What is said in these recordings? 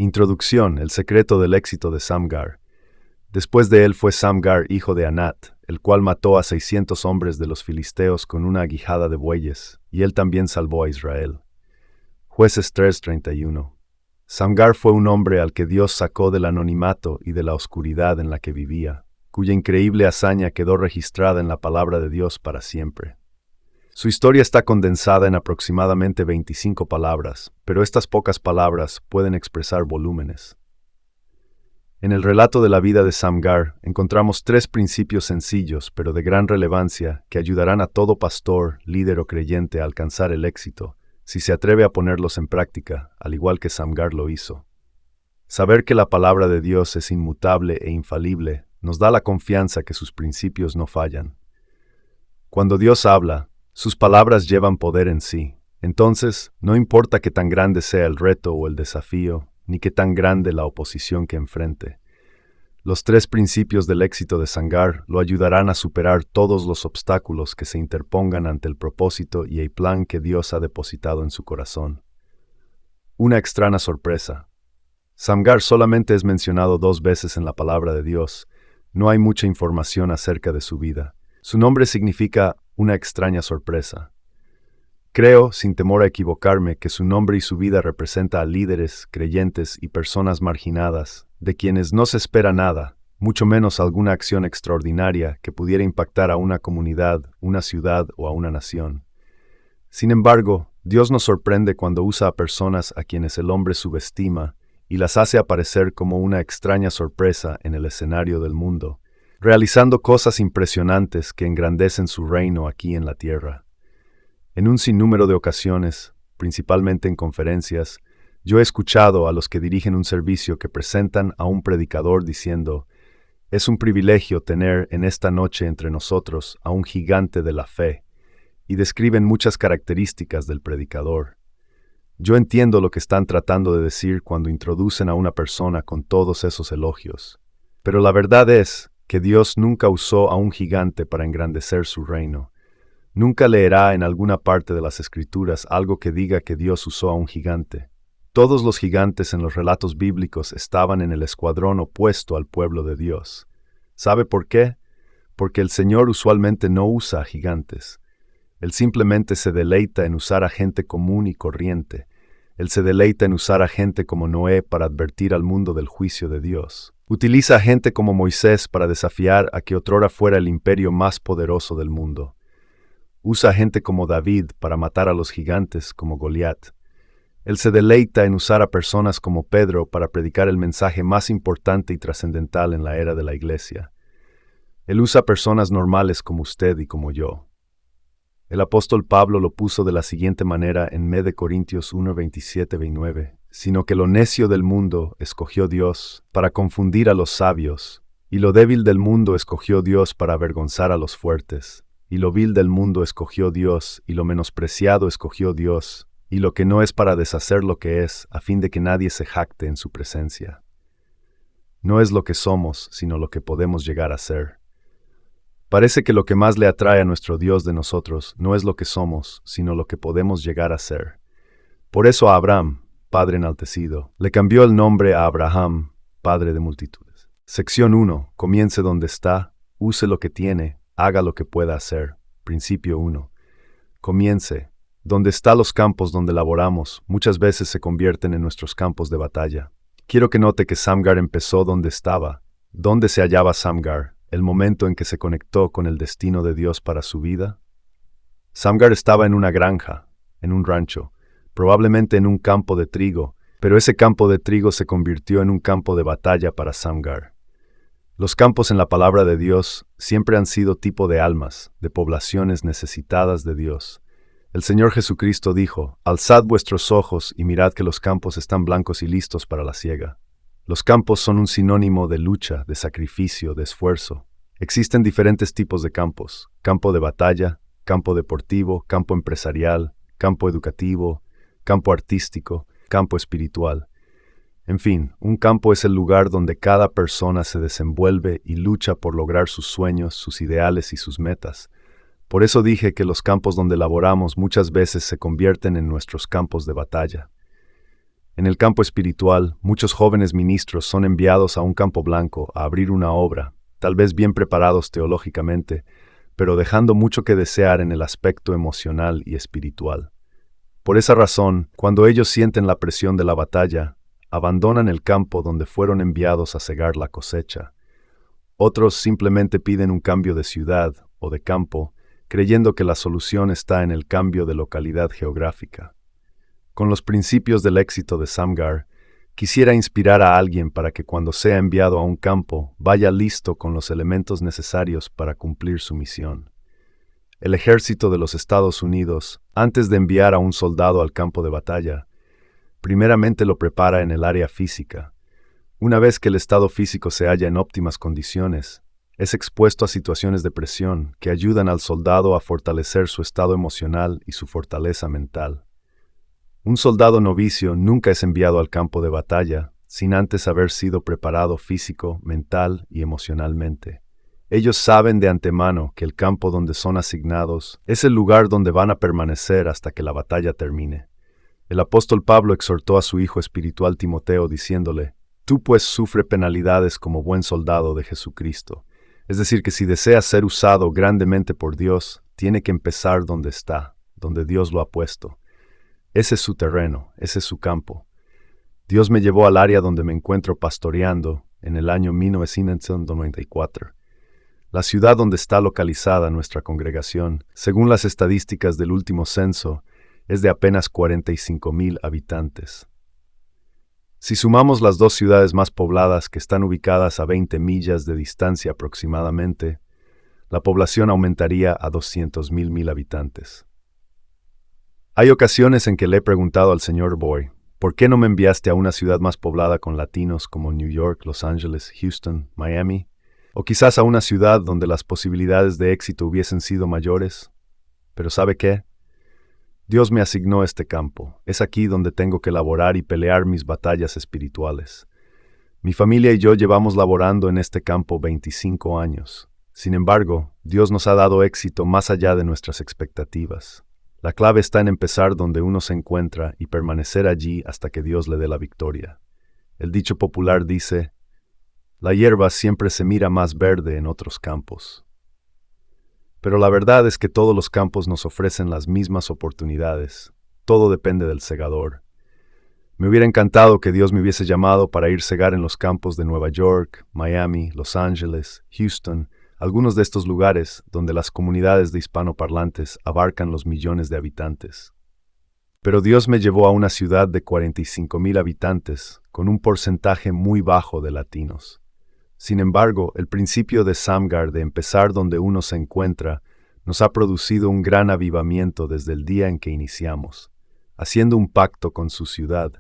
Introducción: el secreto del éxito de Samgar. Después de él fue Samgar, hijo de Anat, el cual mató a 600 hombres de los filisteos con una aguijada de bueyes, y él también salvó a Israel. Jueces 3:31. Samgar fue un hombre al que Dios sacó del anonimato y de la oscuridad en la que vivía, cuya increíble hazaña quedó registrada en la palabra de Dios para siempre. Su historia está condensada en aproximadamente 25 palabras, pero estas pocas palabras pueden expresar volúmenes. En el relato de la vida de Samgar encontramos 3 principios sencillos pero de gran relevancia que ayudarán a todo pastor, líder o creyente a alcanzar el éxito, si se atreve a ponerlos en práctica, al igual que Samgar lo hizo. Saber que la palabra de Dios es inmutable e infalible nos da la confianza que sus principios no fallan. Cuando Dios habla, sus palabras llevan poder en sí. Entonces, no importa qué tan grande sea el reto o el desafío, ni qué tan grande la oposición que enfrente. Los 3 principios del éxito de Samgar lo ayudarán a superar todos los obstáculos que se interpongan ante el propósito y el plan que Dios ha depositado en su corazón. Una extraña sorpresa. Samgar solamente es mencionado 2 veces en la palabra de Dios. No hay mucha información acerca de su vida. Su nombre significa una extraña sorpresa. Creo, sin temor a equivocarme, que su nombre y su vida representa a líderes, creyentes y personas marginadas, de quienes no se espera nada, mucho menos alguna acción extraordinaria que pudiera impactar a una comunidad, una ciudad o a una nación. Sin embargo, Dios nos sorprende cuando usa a personas a quienes el hombre subestima y las hace aparecer como una extraña sorpresa en el escenario del mundo, realizando cosas impresionantes que engrandecen su reino aquí en la tierra. En un sinnúmero de ocasiones, principalmente en conferencias, yo he escuchado a los que dirigen un servicio que presentan a un predicador diciendo: «Es un privilegio tener en esta noche entre nosotros a un gigante de la fe», y describen muchas características del predicador. Yo entiendo lo que están tratando de decir cuando introducen a una persona con todos esos elogios, pero la verdad es que Dios nunca usó a un gigante para engrandecer su reino. Nunca leerá en alguna parte de las Escrituras algo que diga que Dios usó a un gigante. Todos los gigantes en los relatos bíblicos estaban en el escuadrón opuesto al pueblo de Dios. ¿Sabe por qué? Porque el Señor usualmente no usa a gigantes. Él simplemente se deleita en usar a gente común y corriente. Él se deleita en usar a gente como Noé para advertir al mundo del juicio de Dios. Utiliza a gente como Moisés para desafiar a que otrora fuera el imperio más poderoso del mundo. Usa a gente como David para matar a los gigantes como Goliat. Él se deleita en usar a personas como Pedro para predicar el mensaje más importante y trascendental en la era de la iglesia. Él usa personas normales como usted y como yo. El apóstol Pablo lo puso de la siguiente manera en 2 Corintios 1:27-29, sino que lo necio del mundo escogió Dios para confundir a los sabios, y lo débil del mundo escogió Dios para avergonzar a los fuertes. Y lo vil del mundo escogió Dios, y lo menospreciado escogió Dios, y lo que no es para deshacer lo que es, a fin de que nadie se jacte en su presencia. No es lo que somos, sino lo que podemos llegar a ser. Parece que lo que más le atrae a nuestro Dios de nosotros no es lo que somos, sino lo que podemos llegar a ser. Por eso a Abraham, padre enaltecido, le cambió el nombre a Abraham, padre de multitudes. Sección 1. Comience donde está, use lo que tiene, haga lo que pueda hacer. Principio 1. Comience. Donde están los campos donde laboramos, muchas veces se convierten en nuestros campos de batalla. Quiero que note que Samgar empezó donde estaba. ¿Dónde se hallaba Samgar? El momento en que se conectó con el destino de Dios para su vida. Samgar estaba en una granja, en un rancho, probablemente en un campo de trigo, pero ese campo de trigo se convirtió en un campo de batalla para Samgar. Los campos en la palabra de Dios siempre han sido tipo de almas, de poblaciones necesitadas de Dios. El Señor Jesucristo dijo: «Alzad vuestros ojos y mirad que los campos están blancos y listos para la siega». Los campos son un sinónimo de lucha, de sacrificio, de esfuerzo. Existen diferentes tipos de campos: campo de batalla, campo deportivo, campo empresarial, campo educativo, campo artístico, campo espiritual. En fin, un campo es el lugar donde cada persona se desenvuelve y lucha por lograr sus sueños, sus ideales y sus metas. Por eso dije que los campos donde laboramos muchas veces se convierten en nuestros campos de batalla. En el campo espiritual, muchos jóvenes ministros son enviados a un campo blanco a abrir una obra, tal vez bien preparados teológicamente, pero dejando mucho que desear en el aspecto emocional y espiritual. Por esa razón, cuando ellos sienten la presión de la batalla, abandonan el campo donde fueron enviados a cegar la cosecha. Otros simplemente piden un cambio de ciudad o de campo, creyendo que la solución está en el cambio de localidad geográfica. Con los principios del éxito de Samgar, quisiera inspirar a alguien para que cuando sea enviado a un campo, vaya listo con los elementos necesarios para cumplir su misión. El ejército de los Estados Unidos, antes de enviar a un soldado al campo de batalla, primeramente lo prepara en el área física. Una vez que el estado físico se halla en óptimas condiciones, es expuesto a situaciones de presión que ayudan al soldado a fortalecer su estado emocional y su fortaleza mental. Un soldado novicio nunca es enviado al campo de batalla sin antes haber sido preparado físico, mental y emocionalmente. Ellos saben de antemano que el campo donde son asignados es el lugar donde van a permanecer hasta que la batalla termine. El apóstol Pablo exhortó a su hijo espiritual Timoteo diciéndole: «Tú pues sufre penalidades como buen soldado de Jesucristo». Es decir, que si desea ser usado grandemente por Dios, tiene que empezar donde está, donde Dios lo ha puesto. Ese es su terreno, ese es su campo. Dios me llevó al área donde me encuentro pastoreando en el año 1994. La ciudad donde está localizada nuestra congregación, según las estadísticas del último censo, es de apenas 45,000 habitantes. Si sumamos las dos ciudades más pobladas que están ubicadas a 20 millas de distancia aproximadamente, la población aumentaría a 200,000 habitantes. Hay ocasiones en que le he preguntado al señor Boy, ¿por qué no me enviaste a una ciudad más poblada con latinos como New York, Los Ángeles, Houston, Miami? O quizás a una ciudad donde las posibilidades de éxito hubiesen sido mayores. Pero ¿sabe qué? Dios me asignó este campo. Es aquí donde tengo que laborar y pelear mis batallas espirituales. Mi familia y yo llevamos laborando en este campo 25 años. Sin embargo, Dios nos ha dado éxito más allá de nuestras expectativas. La clave está en empezar donde uno se encuentra y permanecer allí hasta que Dios le dé la victoria. El dicho popular dice: la hierba siempre se mira más verde en otros campos. Pero la verdad es que todos los campos nos ofrecen las mismas oportunidades. Todo depende del segador. Me hubiera encantado que Dios me hubiese llamado para ir segar en los campos de Nueva York, Miami, Los Ángeles, Houston, algunos de estos lugares donde las comunidades de hispanoparlantes abarcan los millones de habitantes. Pero Dios me llevó a una ciudad de 45,000 habitantes, con un porcentaje muy bajo de latinos. Sin embargo, el principio de Samgar de empezar donde uno se encuentra nos ha producido un gran avivamiento desde el día en que iniciamos, haciendo un pacto con su ciudad.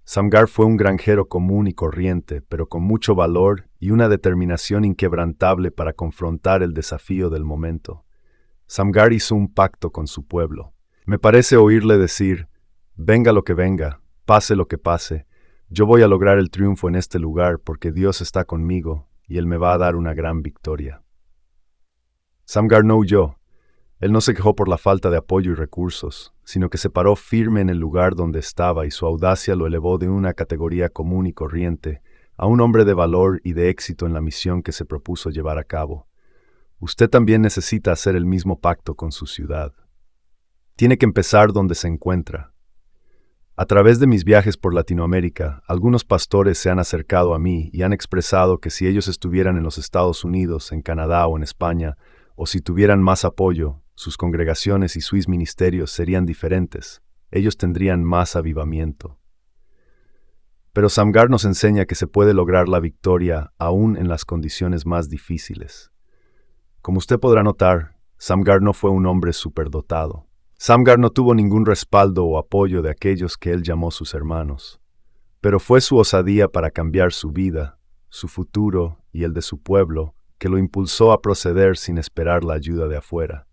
Samgar fue un granjero común y corriente, pero con mucho valor y una determinación inquebrantable para confrontar el desafío del momento. Samgar hizo un pacto con su pueblo. Me parece oírle decir: venga lo que venga, pase lo que pase, yo voy a lograr el triunfo en este lugar porque Dios está conmigo y Él me va a dar una gran victoria. Samgar no huyó. Él no se quejó por la falta de apoyo y recursos, sino que se paró firme en el lugar donde estaba y su audacia lo elevó de una categoría común y corriente a un hombre de valor y de éxito en la misión que se propuso llevar a cabo. Usted también necesita hacer el mismo pacto con su ciudad. Tiene que empezar donde se encuentra. A través de mis viajes por Latinoamérica, algunos pastores se han acercado a mí y han expresado que si ellos estuvieran en los Estados Unidos, en Canadá o en España, o si tuvieran más apoyo, sus congregaciones y sus ministerios serían diferentes. Ellos tendrían más avivamiento. Pero Samgar nos enseña que se puede lograr la victoria aún en las condiciones más difíciles. Como usted podrá notar, Samgar no fue un hombre superdotado. Samgar no tuvo ningún respaldo o apoyo de aquellos que él llamó sus hermanos. Pero fue su osadía para cambiar su vida, su futuro y el de su pueblo, que lo impulsó a proceder sin esperar la ayuda de afuera.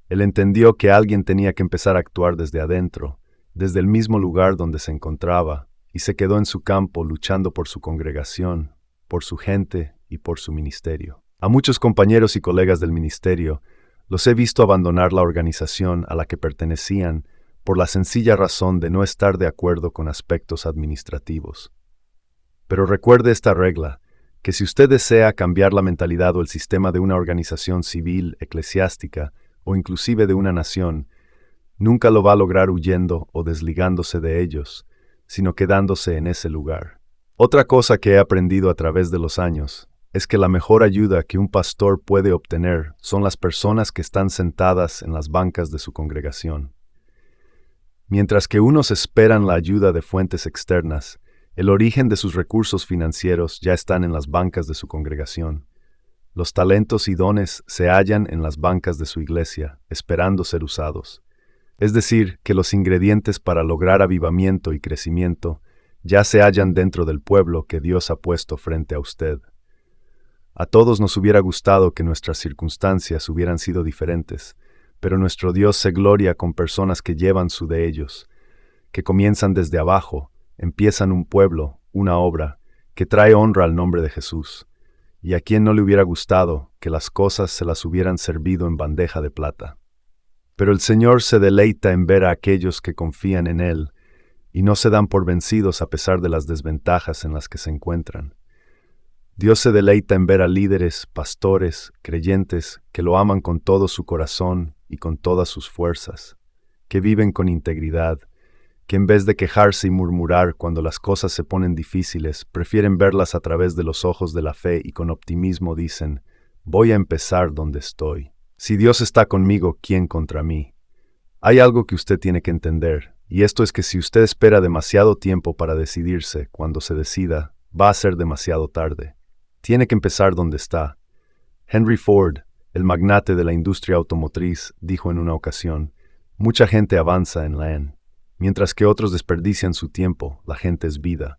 Él entendió que alguien tenía que empezar a actuar desde adentro, desde el mismo lugar donde se encontraba, y se quedó en su campo luchando por su congregación, por su gente y por su ministerio. A muchos compañeros y colegas del ministerio los he visto abandonar la organización a la que pertenecían por la sencilla razón de no estar de acuerdo con aspectos administrativos. Pero recuerde esta regla, que si usted desea cambiar la mentalidad o el sistema de una organización civil, eclesiástica o inclusive de una nación, nunca lo va a lograr huyendo o desligándose de ellos, sino quedándose en ese lugar. Otra cosa que he aprendido a través de los años es que la mejor ayuda que un pastor puede obtener son las personas que están sentadas en las bancas de su congregación. Mientras que unos esperan la ayuda de fuentes externas, el origen de sus recursos financieros ya están en las bancas de su congregación. Los talentos y dones se hallan en las bancas de su iglesia, esperando ser usados. Es decir, que los ingredientes para lograr avivamiento y crecimiento ya se hallan dentro del pueblo que Dios ha puesto frente a usted. A todos nos hubiera gustado que nuestras circunstancias hubieran sido diferentes, pero nuestro Dios se gloria con personas que llevan su de ellos, que comienzan desde abajo, empiezan un pueblo, una obra, que trae honra al nombre de Jesús. ¿Y a quién no le hubiera gustado que las cosas se las hubieran servido en bandeja de plata? Pero el Señor se deleita en ver a aquellos que confían en Él y no se dan por vencidos a pesar de las desventajas en las que se encuentran. Dios se deleita en ver a líderes, pastores, creyentes que lo aman con todo su corazón y con todas sus fuerzas, que viven con integridad, que en vez de quejarse y murmurar cuando las cosas se ponen difíciles, prefieren verlas a través de los ojos de la fe y con optimismo dicen, voy a empezar donde estoy. Si Dios está conmigo, ¿quién contra mí? Hay algo que usted tiene que entender, y esto es que si usted espera demasiado tiempo para decidirse, cuando se decida, va a ser demasiado tarde. Tiene que empezar donde está. Henry Ford, el magnate de la industria automotriz, dijo en una ocasión, mucha gente avanza en la EN, mientras que otros desperdician su tiempo, la gente es vida.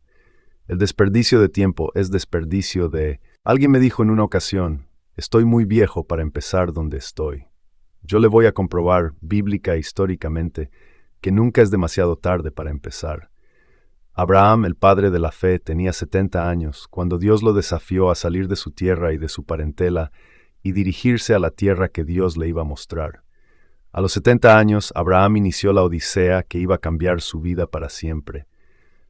El desperdicio de tiempo es desperdicio de... Alguien me dijo en una ocasión, estoy muy viejo para empezar donde estoy. Yo le voy a comprobar, bíblica e históricamente, que nunca es demasiado tarde para empezar. Abraham, el padre de la fe, tenía 70 años cuando Dios lo desafió a salir de su tierra y de su parentela y dirigirse a la tierra que Dios le iba a mostrar. A los 70 años, Abraham inició la odisea que iba a cambiar su vida para siempre.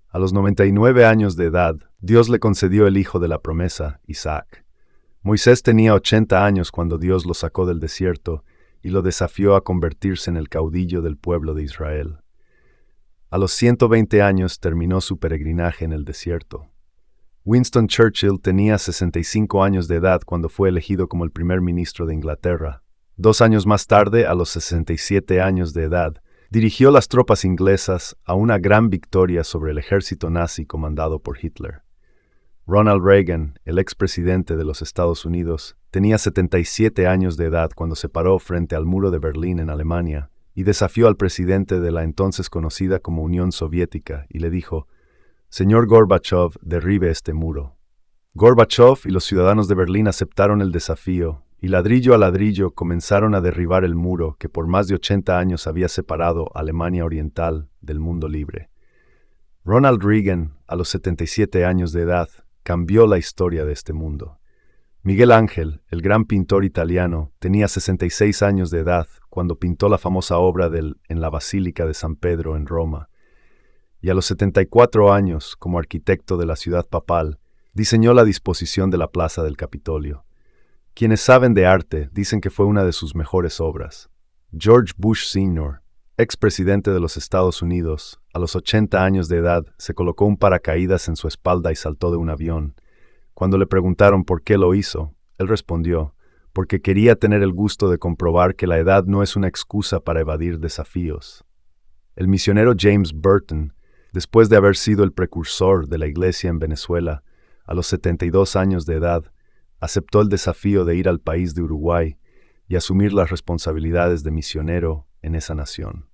A los 99 años de edad, Dios le concedió el hijo de la promesa, Isaac. Moisés tenía 80 años cuando Dios lo sacó del desierto y lo desafió a convertirse en el caudillo del pueblo de Israel. A los 120 años terminó su peregrinaje en el desierto. Winston Churchill tenía 65 años de edad cuando fue elegido como el primer ministro de Inglaterra. 2 años más tarde, a los 67 años de edad, dirigió las tropas inglesas a una gran victoria sobre el ejército nazi comandado por Hitler. Ronald Reagan, el expresidente de los Estados Unidos, tenía 77 años de edad cuando se paró frente al muro de Berlín en Alemania y desafió al presidente de la entonces conocida como Unión Soviética y le dijo, «Señor Gorbachev, derribe este muro». Gorbachev y los ciudadanos de Berlín aceptaron el desafío y ladrillo a ladrillo comenzaron a derribar el muro que por más de 80 años había separado a Alemania Oriental del mundo libre. Ronald Reagan, a los 77 años de edad, cambió la historia de este mundo. Miguel Ángel, el gran pintor italiano, tenía 66 años de edad cuando pintó la famosa obra en la Basílica de San Pedro en Roma. Y a los 74 años, como arquitecto de la ciudad papal, diseñó la disposición de la Plaza del Capitolio. Quienes saben de arte dicen que fue una de sus mejores obras. George Bush Sr., expresidente de los Estados Unidos, a los 80 años de edad, se colocó un paracaídas en su espalda y saltó de un avión. Cuando le preguntaron por qué lo hizo, él respondió, porque quería tener el gusto de comprobar que la edad no es una excusa para evadir desafíos. El misionero James Burton, después de haber sido el precursor de la iglesia en Venezuela, a los 72 años de edad, aceptó el desafío de ir al país de Uruguay y asumir las responsabilidades de misionero en esa nación.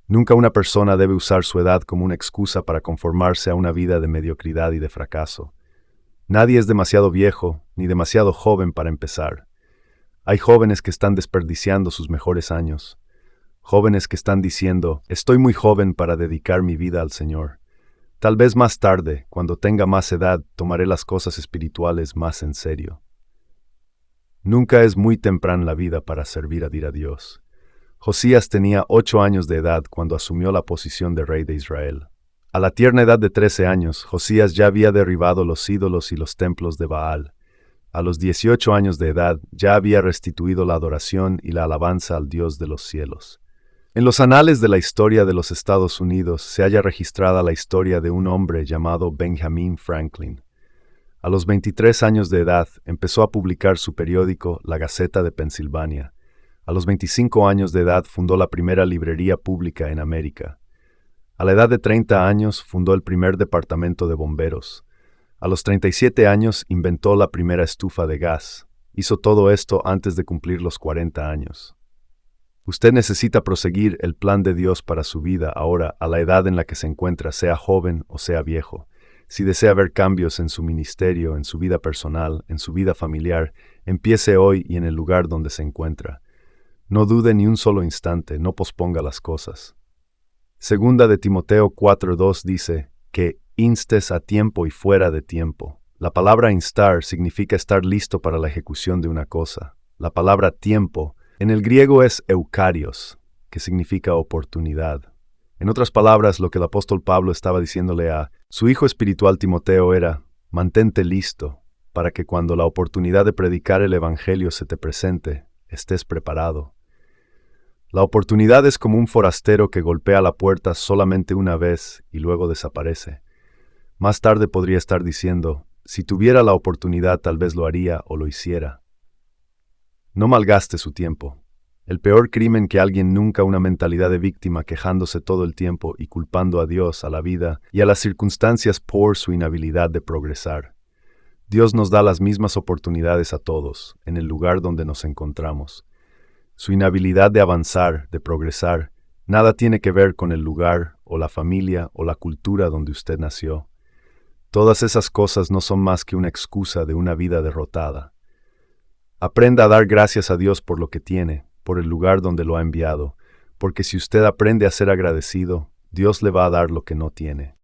Nunca una persona debe usar su edad como una excusa para conformarse a una vida de mediocridad y de fracaso. Nadie es demasiado viejo ni demasiado joven para empezar. Hay jóvenes que están desperdiciando sus mejores años. Jóvenes que están diciendo, estoy muy joven para dedicar mi vida al Señor. Tal vez más tarde, cuando tenga más edad, tomaré las cosas espirituales más en serio. Nunca es muy temprano en la vida para servir a Dios. Josías tenía 8 años de edad cuando asumió la posición de rey de Israel. A la tierna edad de 13 años, Josías ya había derribado los ídolos y los templos de Baal. A los 18 años de edad ya había restituido la adoración y la alabanza al Dios de los cielos. En los anales de la historia de los Estados Unidos se halla registrada la historia de un hombre llamado Benjamin Franklin. A los 23 años de edad empezó a publicar su periódico La Gaceta de Pensilvania. A los 25 años de edad fundó la primera librería pública en América. A la edad de 30 años fundó el primer departamento de bomberos. A los 37 años inventó la primera estufa de gas. Hizo todo esto antes de cumplir los 40 años. Usted necesita proseguir el plan de Dios para su vida ahora, a la edad en la que se encuentra, sea joven o sea viejo. Si desea ver cambios en su ministerio, en su vida personal, en su vida familiar, empiece hoy y en el lugar donde se encuentra. No dude ni un solo instante, no posponga las cosas. Segunda de Timoteo 4:2 dice que instes a tiempo y fuera de tiempo. La palabra instar significa estar listo para la ejecución de una cosa. La palabra tiempo en el griego es eukarios, que significa oportunidad. En otras palabras, lo que el apóstol Pablo estaba diciéndole a su hijo espiritual Timoteo era: mantente listo, para que cuando la oportunidad de predicar el evangelio se te presente, estés preparado. La oportunidad es como un forastero que golpea la puerta solamente una vez y luego desaparece. Más tarde podría estar diciendo: si tuviera la oportunidad tal vez lo haría o lo hiciera. No malgaste su tiempo. El peor crimen que alguien nunca una mentalidad de víctima quejándose todo el tiempo y culpando a Dios, a la vida y a las circunstancias por su inhabilidad de progresar. Dios nos da las mismas oportunidades a todos, en el lugar donde nos encontramos. Su inhabilidad de avanzar, de progresar, nada tiene que ver con el lugar o la familia o la cultura donde usted nació. Todas esas cosas no son más que una excusa de una vida derrotada. Aprenda a dar gracias a Dios por lo que tiene, por el lugar donde lo ha enviado, porque si usted aprende a ser agradecido, Dios le va a dar lo que no tiene.